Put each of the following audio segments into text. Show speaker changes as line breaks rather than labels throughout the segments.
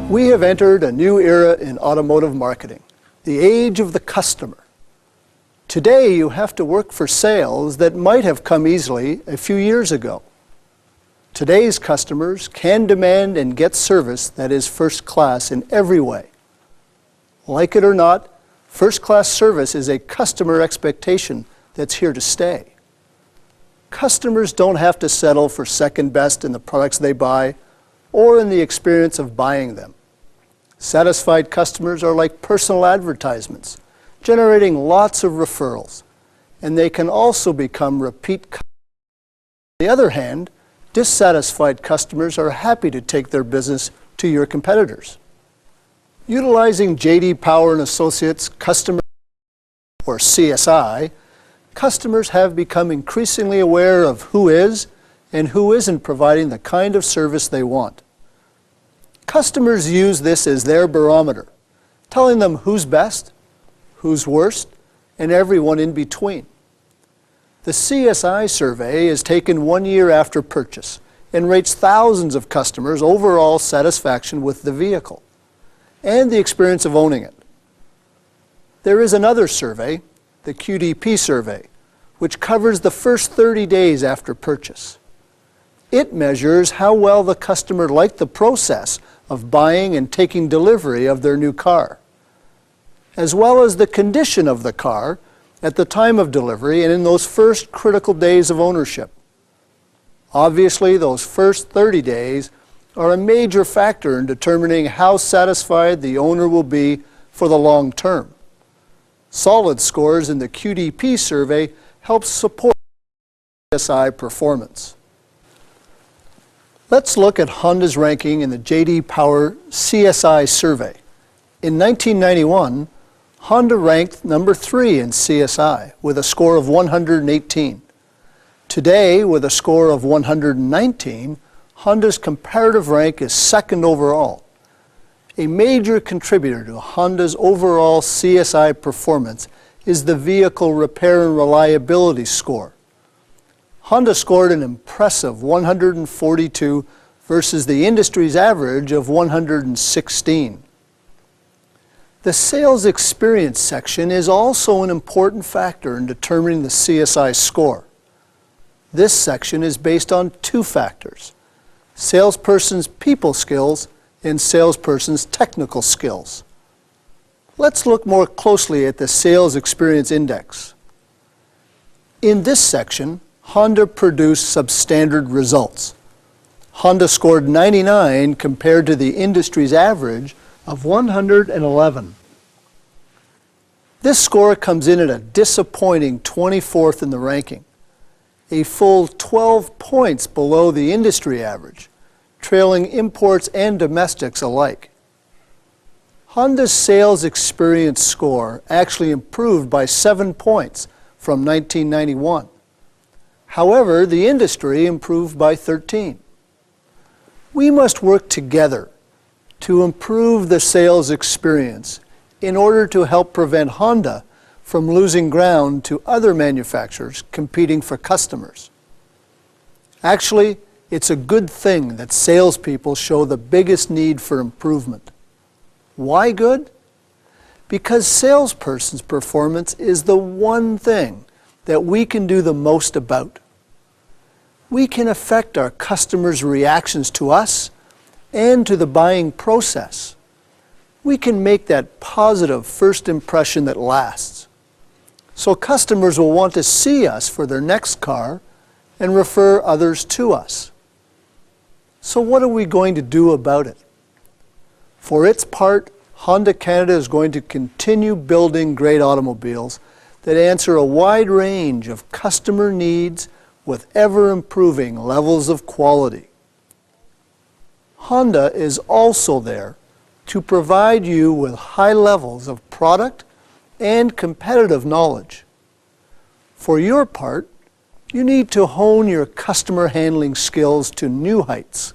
We have entered a new era in automotive marketing, the age of the customer. Today, you have to work for sales that might have come easily a few years ago. Today's customers can demand and get service that is first class in every way. Like it or not, first class service is a customer expectation that's here to stay. Customers don't have to settle for second best in the products they buy or in the experience of buying them. Satisfied customers are like personal advertisements, generating lots of referrals, and they can also become repeat customers. On the other hand, dissatisfied customers are happy to take their business to your competitors. Utilizing J.D. Power and Associates Customer or CSI, customers have become increasingly aware of who is and who isn't providing the kind of service they want. Customers use this as their barometer, telling them who's best, who's worst, and everyone in between. The CSI survey is taken 1 year after purchase and rates thousands of customers' overall satisfaction with the vehicle and the experience of owning it. There is another survey, the QDP survey, which covers the first 30 days after purchase. It measures how well the customer liked the process of buying and taking delivery of their new car, as well as the condition of the car at the time of delivery and in those first critical days of ownership. Obviously, those first 30 days are a major factor in determining how satisfied the owner will be for the long term. Solid scores in the QDP survey help support CSI performance. Let's look at Honda's ranking in the J.D. Power CSI survey. In 1991, Honda ranked number 3 in CSI with a score of 118. Today, with a score of 119, Honda's comparative rank is second overall. A major contributor to Honda's overall CSI performance is the Vehicle Repair and Reliability score. Honda scored an impressive 142 versus the industry's average of 116. The sales experience section is also an important factor in determining the CSI score. This section is based on 2 factors: salesperson's people skills and salesperson's technical skills. Let's look more closely at the Sales Experience Index. In this section, Honda produced substandard results. Honda scored 99 compared to the industry's average of 111. This score comes in at a disappointing 24th in the ranking, a full 12 points below the industry average, trailing imports and domestics alike. Honda's sales experience score actually improved by 7 points from 1991. However, the industry improved by 13. We must work together to improve the sales experience in order to help prevent Honda from losing ground to other manufacturers competing for customers. Actually, it's a good thing that salespeople show the biggest need for improvement. Why good? Because salesperson's performance is the one thing that we can do the most about. We can affect our customers' reactions to us and to the buying process. We can make that positive first impression that lasts. So customers will want to see us for their next car and refer others to us. So what are we going to do about it? For its part, Honda Canada is going to continue building great automobiles that answer a wide range of customer needs with ever-improving levels of quality. Honda is also there to provide you with high levels of product and competitive knowledge. For your part, you need to hone your customer handling skills to new heights.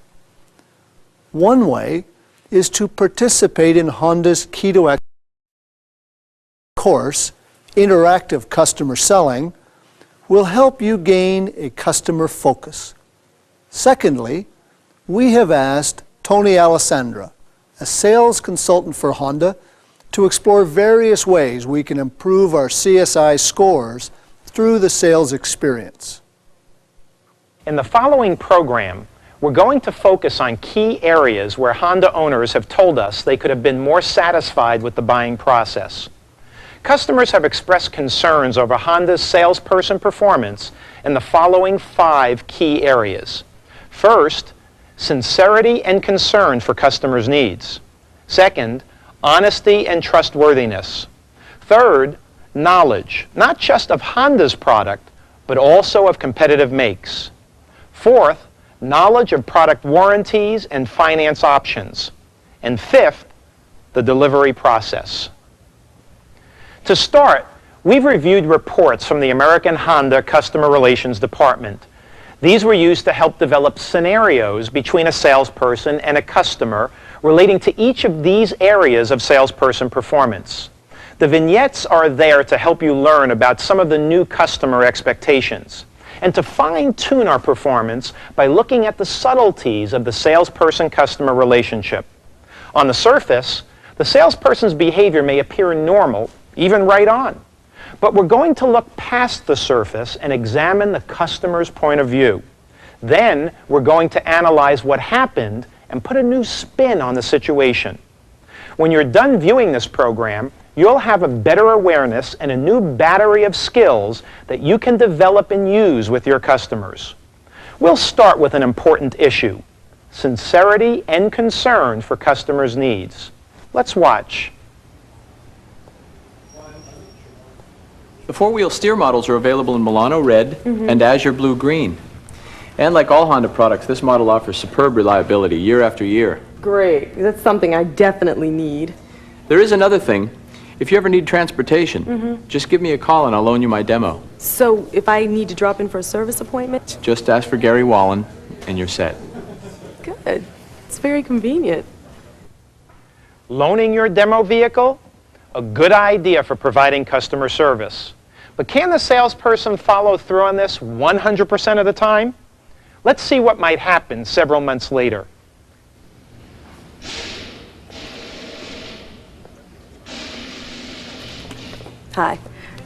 One way is to participate in Honda's Key to Excellence course, Interactive Customer Selling, will help you gain a customer focus. Secondly, we have asked Tony Alessandra, a sales consultant for Honda, to explore various ways we can improve our CSI scores through the sales experience.
In the following program, we're going to focus on key areas where Honda owners have told us they could have been more satisfied with the buying process. Customers have expressed concerns over Honda's salesperson performance in the following 5 key areas. First, sincerity and concern for customers' needs. Second, honesty and trustworthiness. Third, knowledge, not just of Honda's product, but also of competitive makes. Fourth, knowledge of product warranties and finance options. And fifth, the delivery process. To start, we've reviewed reports from the American Honda Customer Relations Department. These were used to help develop scenarios between a salesperson and a customer relating to each of these areas of salesperson performance. The vignettes are there to help you learn about some of the new customer expectations and to fine-tune our performance by looking at the subtleties of the salesperson-customer relationship. On the surface, the salesperson's behavior may appear normal, even right on. But we're going to look past the surface and examine the customer's point of view. Then we're going to analyze what happened and put a new spin on the situation. When you're done viewing this program, you'll have a better awareness and a new battery of skills that you can develop and use with your customers. We'll start with an important issue: sincerity and concern for customers' needs. Let's watch.
The four-wheel steer models are available in Milano Red and Azure Blue Green. And like all Honda products, this model offers superb reliability year after year.
Great. That's something I definitely need.
There is another thing. If you ever need transportation, just give me a call and I'll loan you my demo.
So if I need to drop in for a service appointment?
Just ask for Gary Wallen and you're set.
Good. It's very convenient.
Loaning your demo vehicle? A good idea for providing customer service. But can the salesperson follow through on this 100% of the time? Let's see what might happen several months later.
Hi.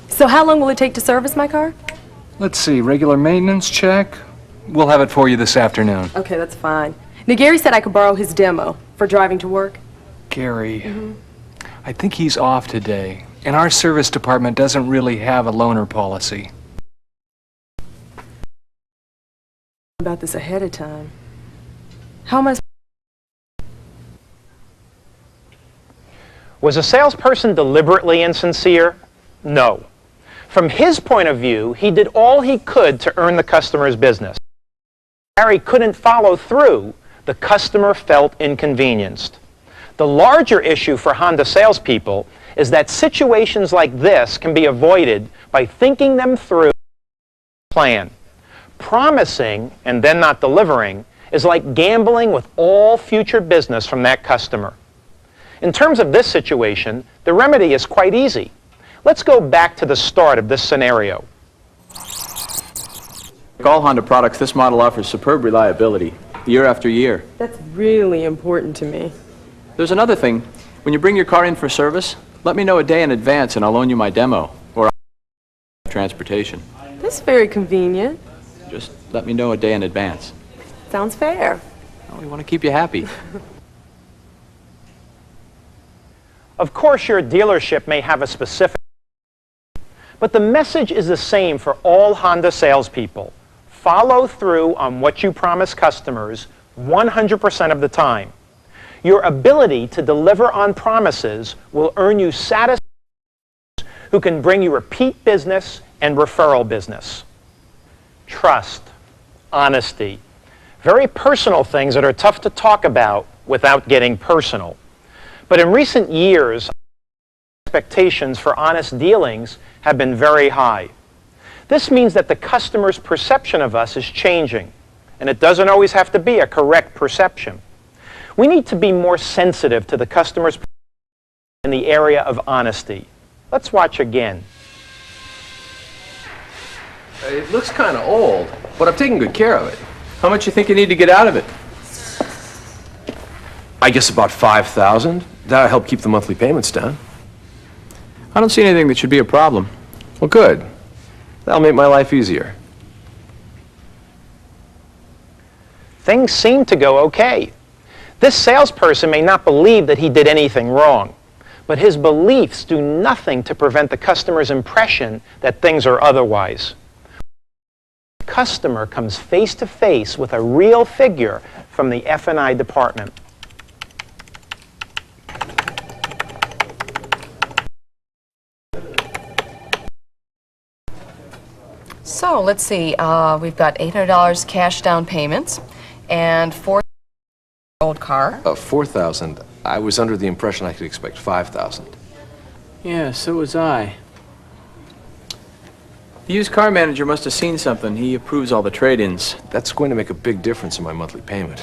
So how long will it take to service my car?
Let's see, regular maintenance check. We'll have it for you this afternoon.
Okay, that's fine. Now, Gary said I could borrow his demo for driving to work.
Gary, I think he's off today, and our service department doesn't really have a loaner policy.
About this ahead of time. How am I?
Was a salesperson deliberately insincere? No. From his point of view, he did all he could to earn the customer's business. Gary couldn't follow through. The customer felt inconvenienced. The larger issue for Honda salespeople is that situations like this can be avoided by thinking them through a plan. Promising and then not delivering is like gambling with all future business from that customer. In terms of this situation, the remedy is quite easy. Let's go back to the start of this scenario.
Like all Honda products, this model offers superb reliability year after year.
That's really important to me.
There's another thing. When you bring your car in for service, let me know a day in advance and I'll loan you my demo or transportation.
That's very convenient.
Just let me know a day in advance.
Sounds fair.
Well, we want to keep you happy.
Of course, your dealership may have a specific, but the message is the same for all Honda salespeople. Follow through on what you promise customers 100% of the time. Your ability to deliver on promises will earn you satisfaction who can bring you repeat business and referral business. Trust, honesty, very personal things that are tough to talk about without getting personal. But in recent years, expectations for honest dealings have been very high. This means that the customer's perception of us is changing, and it doesn't always have to be a correct perception. We need to be more sensitive to the customer's perception in the area of honesty. Let's watch again.
It looks kind of old, but I'm taking good care of it.
How much you think you need to get out of it?
I guess about 5,000. That'll help keep the monthly payments down.
I don't see anything that should be a problem.
Well, good. That'll make my life easier.
Things seem to go okay. This salesperson may not believe that he did anything wrong, but his beliefs do nothing to prevent the customer's impression that things are otherwise. The customer comes face to face with a real figure from the F&I department.
So let's see, we've got $800 cash down payments and $4,000 old car.
4,000. I was under the impression I could expect 5,000.
Yeah, so was I. The used car manager must have seen something. He approves all the trade-ins.
That's going to make a big difference in my monthly payment.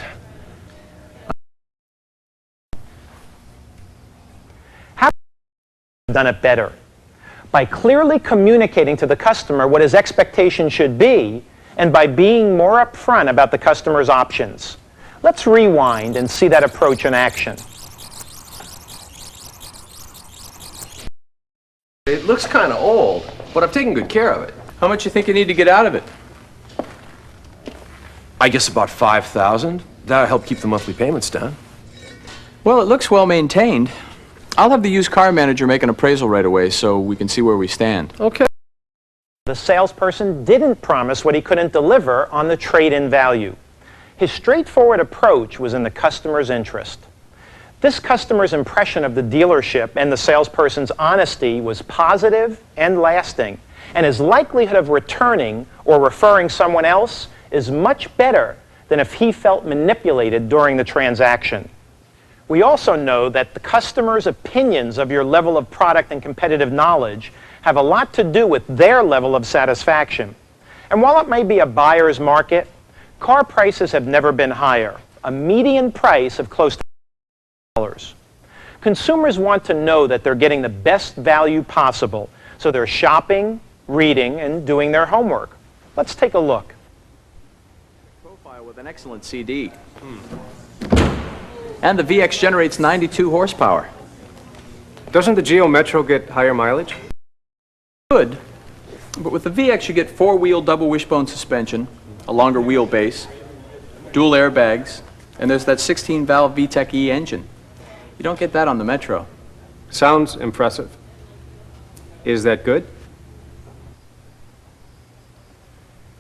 How done it better? By clearly communicating to the customer what his expectation should be, and by being more upfront about the customer's options. Let's rewind and see that approach in action.
It looks kind of old, but I've taken good care of it.
How much you think you need to get out of it?
I guess about 5,000. That'll help keep the monthly payments down.
Well, it looks well maintained. I'll have the used car manager make an appraisal right away so we can see where we stand.
Okay.
The salesperson didn't promise what he couldn't deliver on the trade-in value. His straightforward approach was in the customer's interest. This customer's impression of the dealership and the salesperson's honesty was positive and lasting, and his likelihood of returning or referring someone else is much better than if he felt manipulated during the transaction. We also know that the customer's opinions of your level of product and competitive knowledge have a lot to do with their level of satisfaction. And while it may be a buyer's market, car prices have never been higher, a median price of close to $100. Consumers want to know that they're getting the best value possible, so they're shopping, reading, and doing their homework. Let's take a look.
Profile with an excellent CD. And the VX generates 92 horsepower.
Doesn't the Geo Metro get higher mileage?
Good, but with the VX you get four-wheel double wishbone suspension, a longer wheelbase, dual airbags, and there's that 16-valve VTEC E engine. You don't get that on the Metro.
Sounds impressive. Is that good?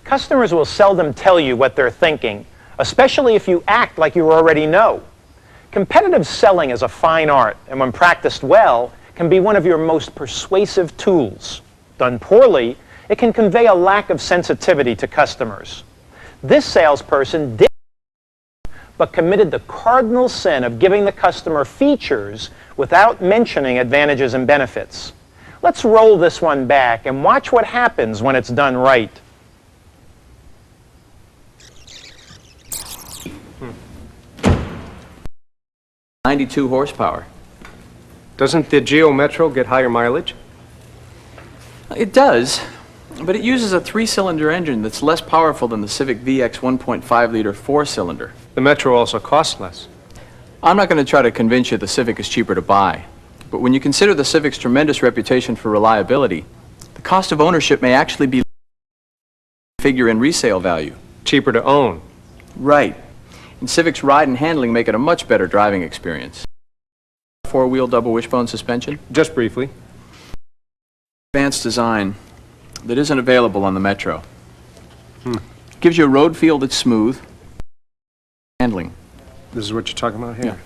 Customers will seldom tell you what they're thinking, especially if you act like you already know. Competitive selling is a fine art, and when practiced well, can be one of your most persuasive tools. Done poorly, it can convey a lack of sensitivity to customers. This salesperson did, but committed the cardinal sin of giving the customer features without mentioning advantages and benefits. Let's roll this one back and watch what happens when it's done right.
.92 horsepower.
Doesn't the Geo Metro get higher mileage?
It does, but it uses a three-cylinder engine that's less powerful than the Civic VX 1.5-liter four-cylinder.
The Metro also costs less.
I'm not going to try to convince you the Civic is cheaper to buy, but when you consider the Civic's tremendous reputation for reliability, the cost of ownership may actually be figure in resale value.
Cheaper to own.
Right. And Civic's ride and handling make it a much better driving experience. Four-wheel double wishbone suspension.
Just briefly.
Advanced design that isn't available on the Metro. Gives you a road feel that's smooth. Handling.
This is what you're talking about here.
Yeah.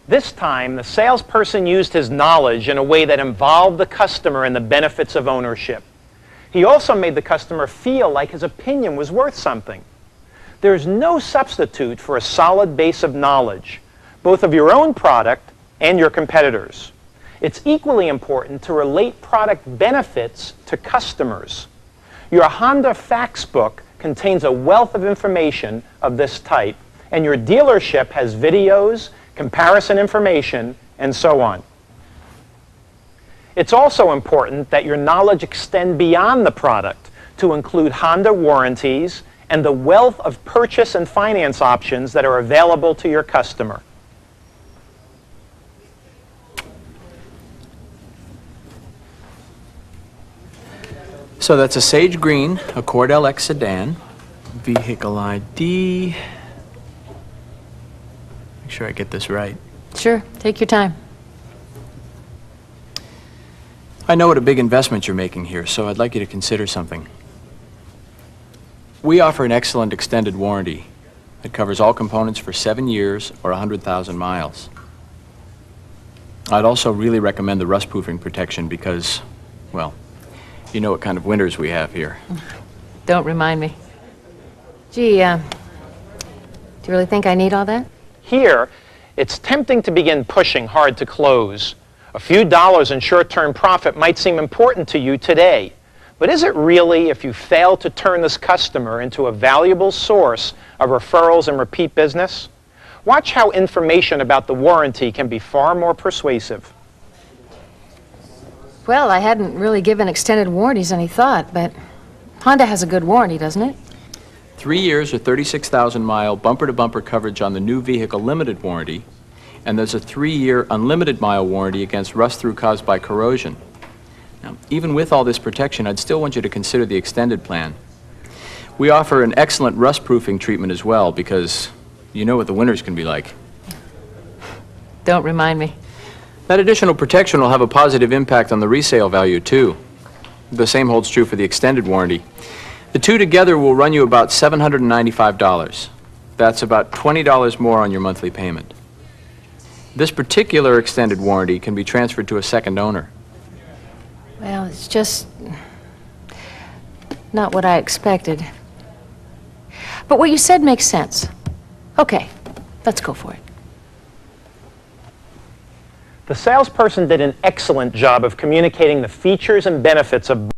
This time, the salesperson used his knowledge in a way that involved the customer in the benefits of ownership. He also made the customer feel like his opinion was worth something. There's no substitute for a solid base of knowledge, both of your own product and your competitors. It's equally important to relate product benefits to customers. Your Honda Facts book contains a wealth of information of this type, and your dealership has videos, comparison information, and so on. It's also important that your knowledge extend beyond the product to include Honda warranties and the wealth of purchase and finance options that are available to your customer.
So that's a Sage Green Accord LX sedan, vehicle ID. Make sure I get this right.
Sure, take your time.
I know what a big investment you're making here, so I'd like you to consider something. We offer an excellent extended warranty that covers all components for 7 years or 100,000 miles. I'd also really recommend the rust-proofing protection because, well, you know what kind of winters we have here.
Don't remind me. Gee, do you really think I need all that?
Here, it's tempting to begin pushing hard to close. A few dollars in short-term profit might seem important to you today, but is it really if you fail to turn this customer into a valuable source of referrals and repeat business? Watch how information about the warranty can be far more persuasive.
Well, I hadn't really given extended warranties any thought, but Honda has a good warranty, doesn't it?
3 years or 36,000-mile bumper-to-bumper coverage on the new vehicle limited warranty, and there's a 3-year unlimited mile warranty against rust-through caused by corrosion. Now, even with all this protection, I'd still want you to consider the extended plan. We offer an excellent rust-proofing treatment as well, because you know what the winters can be like.
Don't remind me.
That additional protection will have a positive impact on the resale value, too. The same holds true for the extended warranty. The two together will run you about $795. That's about $20 more on your monthly payment. This particular extended warranty can be transferred to a second owner.
Well, it's just not what I expected. But what you said makes sense. Okay, let's go for it.
The salesperson did an excellent job of communicating the features and benefits of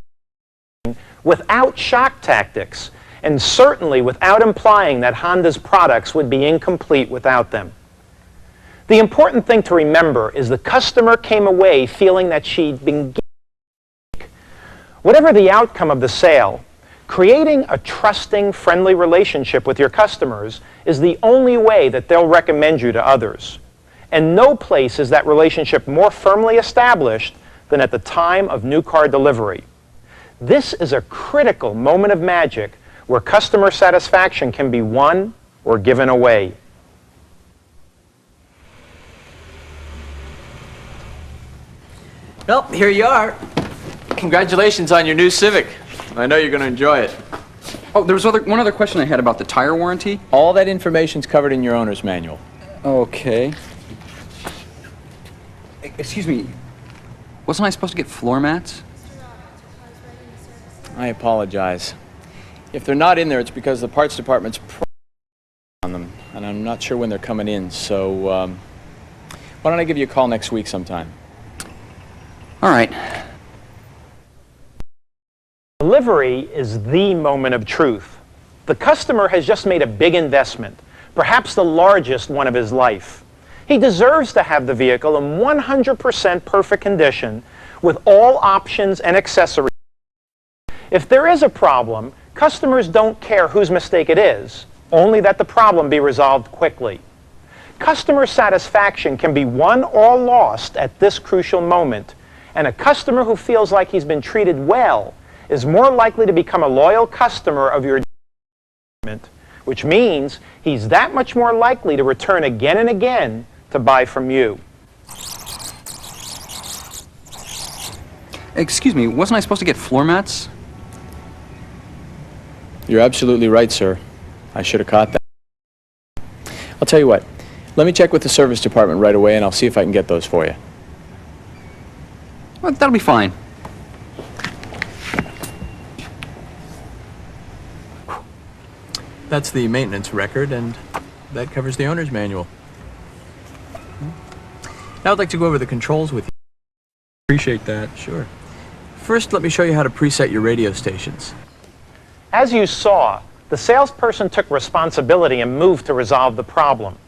buying without shock tactics, and certainly without implying that Honda's products would be incomplete without them. The important thing to remember is the customer came away feeling that she'd been given. Whatever the outcome of the sale, creating a trusting, friendly relationship with your customers is the only way that they'll recommend you to others. And no place is that relationship more firmly established than at the time of new car delivery. This is a critical moment of magic where customer satisfaction can be won or given away.
Well, here you are. Congratulations on your new Civic. I know you're going to enjoy it.
Oh, there was one other question I had about the tire warranty.
All that information's covered in your owner's manual.
Okay. Excuse me, wasn't I supposed to get floor mats?
I apologize. If they're not in there, it's because the parts department's on them, and I'm not sure when they're coming in, so why don't I give you a call next week sometime?
All right.
Delivery is the moment of truth. The customer has just made a big investment, perhaps the largest one of his life. He deserves to have the vehicle in 100% perfect condition with all options and accessories. If there is a problem, customers don't care whose mistake it is, only that the problem be resolved quickly. Customer satisfaction can be won or lost at this crucial moment, and a customer who feels like he's been treated well is more likely to become a loyal customer of your department, which means he's that much more likely to return again and again to buy from you.
Excuse me, wasn't I supposed to get floor mats?
You're absolutely right, sir. I should have caught that. I'll tell you what. Let me check with the service department right away, and I'll see if I can get those for you.
Well, that'll be fine.
That's the maintenance record, and that covers the owner's manual. Now I'd like to go over the controls with you.
Appreciate that.
Sure. First, let me show you how to preset your radio stations.
As you saw, the salesperson took responsibility and moved to resolve the problem.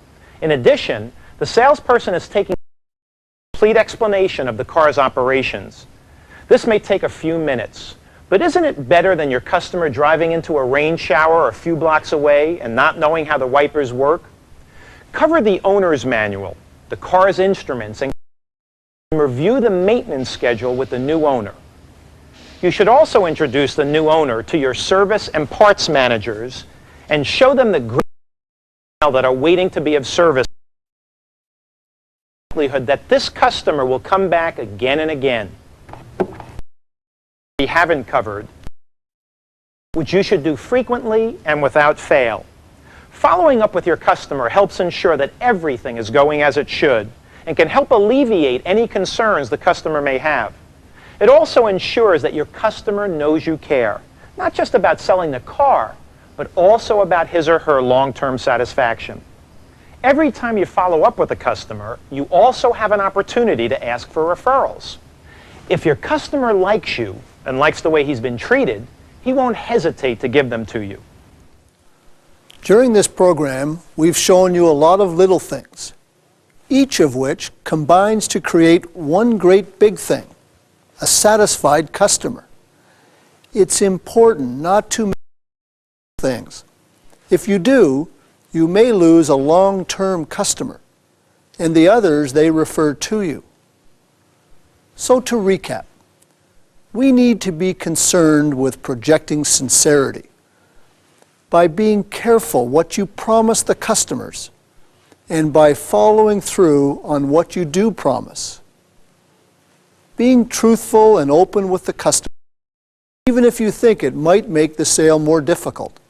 In addition, the salesperson is taking a complete explanation of the car's operations. This may take a few minutes, But isn't it better than your customer driving into a rain shower a few blocks away and not knowing how the wipers work? Cover the owner's manual, the car's instruments, and review the maintenance schedule with the new owner. You should also introduce the new owner to your service and parts managers and show them the great that are waiting to be of service. Likelihood that this customer will come back again and again. We haven't covered, which you should do frequently and without fail. Following up with your customer helps ensure that everything is going as it should and can help alleviate any concerns the customer may have. It also ensures that your customer knows you care, not just about selling the car, but also about his or her long-term satisfaction. Every time you follow up with a customer, you also have an opportunity to ask for referrals. If your customer likes you and likes the way he's been treated, he won't hesitate to give them to you.
During this program, we've shown you a lot of little things, each of which combines to create one great big thing, a satisfied customer. It's important not to make things. If you do, you may lose a long-term customer, and the others they refer to you. So to recap, we need to be concerned with projecting sincerity by being careful what you promise the customers and by following through on what you do promise. Being truthful and open with the customer, even if you think it might make the sale more difficult.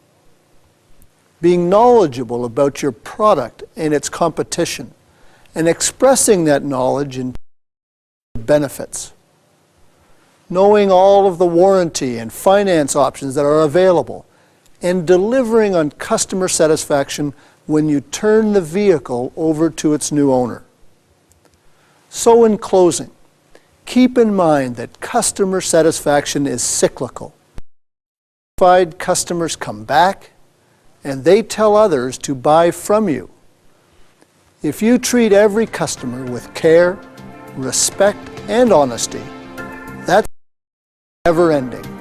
Being knowledgeable about your product and its competition and expressing that knowledge in benefits. Knowing all of the warranty and finance options that are available and delivering on customer satisfaction when you turn the vehicle over to its new owner. So in closing, keep in mind that customer satisfaction is cyclical. Satisfied customers come back and they tell others to buy from you. If you treat every customer with care, respect, and honesty, that's never ending.